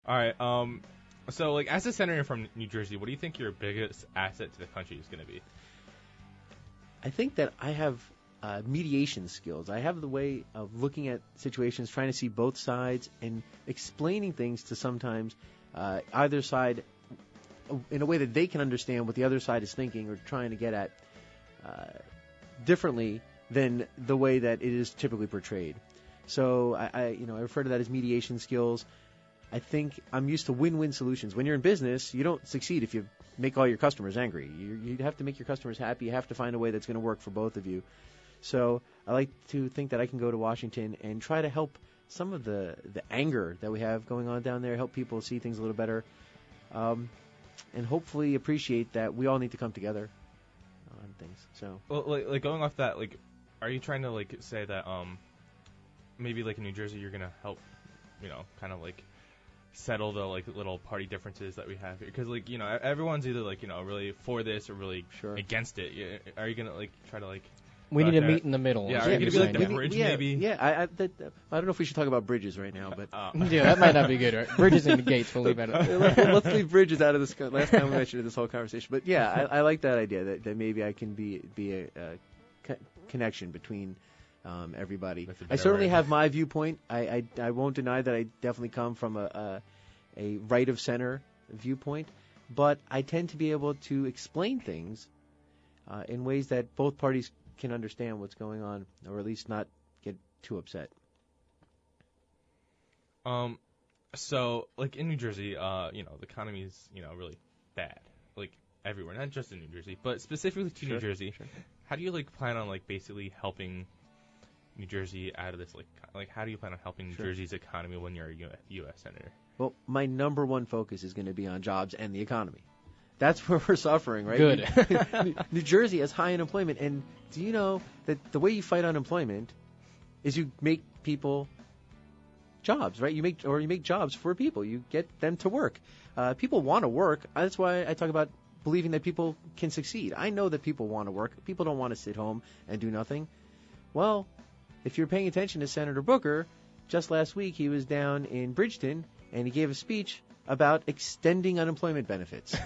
All right. So, like, as a senator from New Jersey, what do you think your biggest asset to the country is going to be? I think that I have mediation skills. I have the way of looking at situations, trying to see both sides, and explaining things to sometimes either side in a way that they can understand what the other side is thinking or trying to get at differently than the way that it is typically portrayed. So I refer to that as mediation skills. I think I'm used to win-win solutions. When you're in business, you don't succeed if you make all your customers angry. You have to make your customers happy. You have to find a way that's going to work for both of you. So I like to think that I can go to Washington and try to help some of the anger that we have going on down there, help people see things a little better, and hopefully appreciate that we all need to come together on things. So, well, like going off that, like, are you trying to like say that maybe like in New Jersey you're gonna help, kind of like settle the like little party differences that we have here? Because like everyone's either like really for this or really against it. Are you gonna like try to like? We need to meet in the middle. Yeah, are you gonna be like the bridge maybe? Yeah, I don't know if we should talk about bridges right now, but yeah, that might not be good. Right? Bridges and gates, we'll leave it. Let's leave bridges out of this. Last time we mentioned this whole conversation, but yeah, I like that idea that maybe I can be a connection between everybody. I certainly have my viewpoint. I won't deny that I definitely come from a right of center viewpoint, but I tend to be able to explain things in ways that both parties can understand what's going on, or at least not get too upset. So like in New Jersey, the economy is really bad, like everywhere, not just in New Jersey, but specifically to New Jersey. Sure. How do you like plan on like basically helping New Jersey out of this? Like how do you plan on helping New Jersey's economy when you're a U.S. senator? Well, my number one focus is going to be on jobs and the economy. That's where we're suffering, right? Good. New Jersey has high unemployment, and do you know that the way you fight unemployment is you make people jobs, right? You make jobs for people. You get them to work. People want to work. That's why I talk about believing that people can succeed. I know that people want to work. People don't want to sit home and do nothing. Well, if you're paying attention to Senator Booker, just last week he was down in Bridgeton, and he gave a speech about extending unemployment benefits.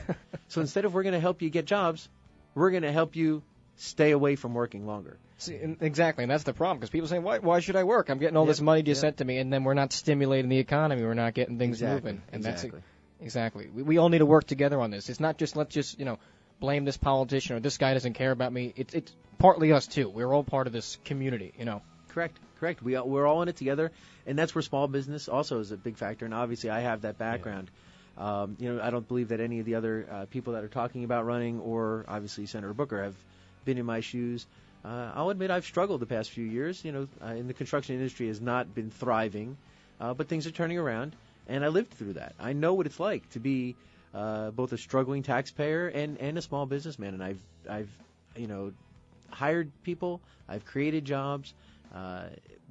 So instead of we're going to help you get jobs, we're going to help you stay away from working longer. See, exactly, and that's the problem, because people say, why should I work? I'm getting all this money just sent to me, and then we're not stimulating the economy. We're not getting things moving. And exactly. We all need to work together on this. It's not just, let's just, blame this politician or this guy doesn't care about me. It's partly us, too. We're all part of this community, Correct. We're all in it together, and that's where small business also is a big factor. And obviously, I have that background. I don't believe that any of the other people that are talking about running, or obviously Senator Booker, have been in my shoes. I'll admit I've struggled the past few years. In the construction industry has not been thriving, but things are turning around, and I lived through that. I know what it's like to be both a struggling taxpayer and a small businessman, and I've hired people, I've created jobs.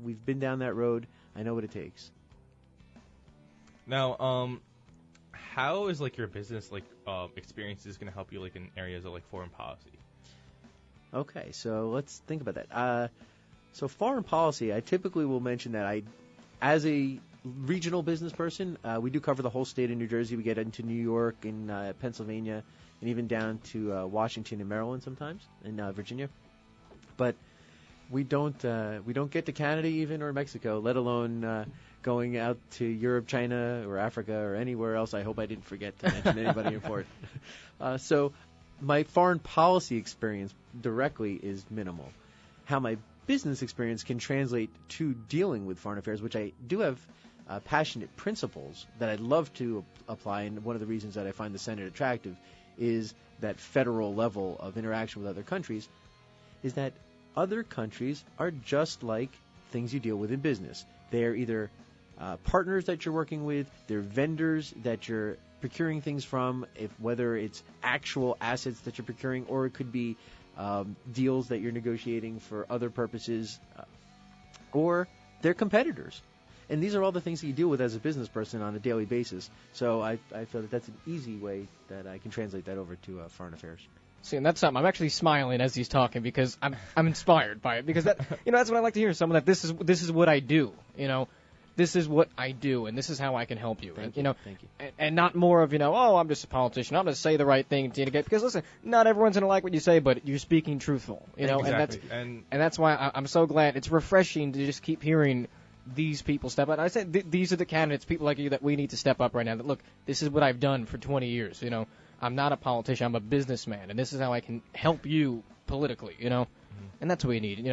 We've been down that road. I know what it takes. Now, how is like your business experiences going to help you in areas of foreign policy? Okay, so let's think about that. So foreign policy, I typically will mention that as a regional business person, we do cover the whole state of New Jersey. We get into New York and Pennsylvania, and even down to Washington and Maryland sometimes, and Virginia. But we don't get to Canada even, or Mexico, let alone going out to Europe, China, or Africa, or anywhere else. I hope I didn't forget to mention anybody important. So my foreign policy experience directly is minimal. How my business experience can translate to dealing with foreign affairs, which I do have passionate principles that I'd love to apply, and one of the reasons that I find the Senate attractive is that federal level of interaction with other countries, is that other countries are just like things you deal with in business. They're either partners that you're working with, they're vendors that you're procuring things from, whether it's actual assets that you're procuring, or it could be deals that you're negotiating for other purposes, or they're competitors. And these are all the things that you deal with as a business person on a daily basis. So I feel that that's an easy way that I can translate that over to foreign affairs. See, and that's something. I'm actually smiling as he's talking because I'm inspired by it, because that's what I like to hear. Someone that this is what I do. this is what I do, and this is how I can help you. Thank you know, thank you. And not more of, oh, I'm just a politician. I'm going to say the right thing to get, because listen, not everyone's going to like what you say, but you're speaking truthful. Exactly. And that's why I'm so glad. It's refreshing to just keep hearing these people step up. I said these are the candidates, people like you, that we need to step up right now. That look, this is what I've done for 20 years. I'm not a politician. I'm a businessman, and this is how I can help you politically. And that's what we need.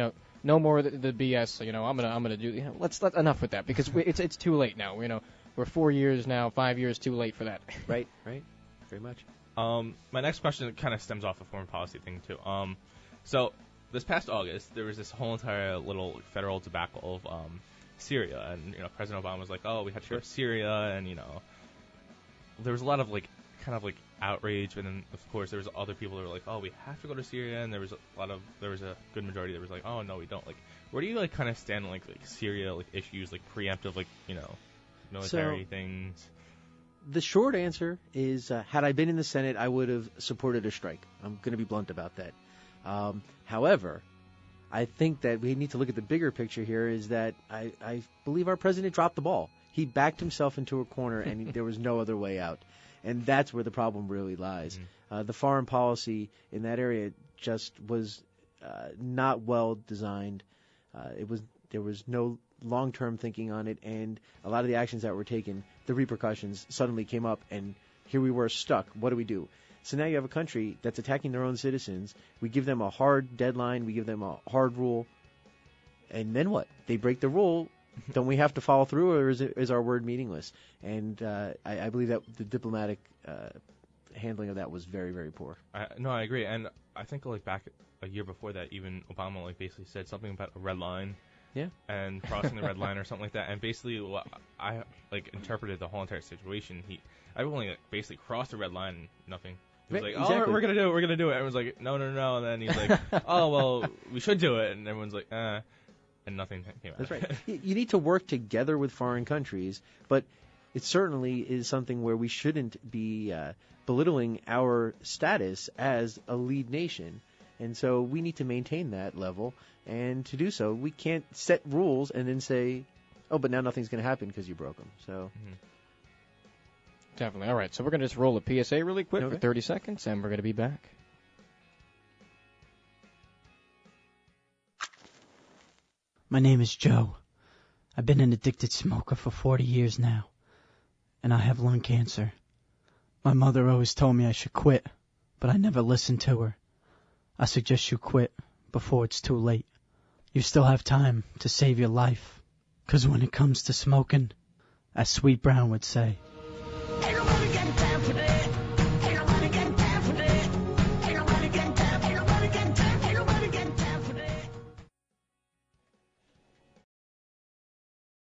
No more of the BS. I'm gonna do. Let's enough with that, because it's too late now. We're 4 years now, 5 years too late for that. Right, very much. My next question kind of stems off the foreign policy thing too. So this past August, there was this whole entire little federal debacle of Syria, and President Obama was like, "Oh, we had to go to Syria," and there was a lot of outrage, and then of course there was other people that were like, "Oh, we have to go to Syria," and there was a good majority that was like, "Oh, no, we don't." Where do you kind of stand on Syria issues, preemptive military things? The short answer is, had I been in the Senate, I would have supported a strike. I'm going to be blunt about that. However, I think that we need to look at the bigger picture here, is that I believe our president dropped the ball. He backed himself into a corner, and there was no other way out. And that's where the problem really lies. The foreign policy in that area just was not well designed. There was no long-term thinking on it, and a lot of the actions that were taken, the repercussions suddenly came up, and here we were stuck. What do? So now you have a country that's attacking their own citizens. We give them a hard deadline. We give them a hard rule. And then what? They break the rule. Don't we have to follow through, or is our word meaningless? And I believe that the diplomatic handling of that was very, very poor. No, I agree. And I think back a year before that, even Obama basically said something about a red line. Yeah. And crossing the red line or something like that. And basically, I interpreted the whole entire situation. I only basically crossed the red line and nothing. He was like, exactly. "Oh, we're gonna do it. We're gonna do it." Everyone's like, "No." And then he's like, "Oh, well, we should do it." And everyone's like, And nothing came out. That's right. You need to work together with foreign countries, but it certainly is something where we shouldn't be belittling our status as a lead nation. And so we need to maintain that level. And to do so, we can't set rules and then say, "Oh, but now nothing's going to happen because you broke them." So. Definitely. All right, so we're going to just roll a PSA really quick for 30 seconds, and we're going to be back. My name is Joe. I've been an addicted smoker for 40 years now, and I have lung cancer. My mother always told me I should quit, but I never listened to her. I suggest you quit before it's too late. You still have time to save your life, 'cause when it comes to smoking, as Sweet Brown would say, Ain't nobody got time for that.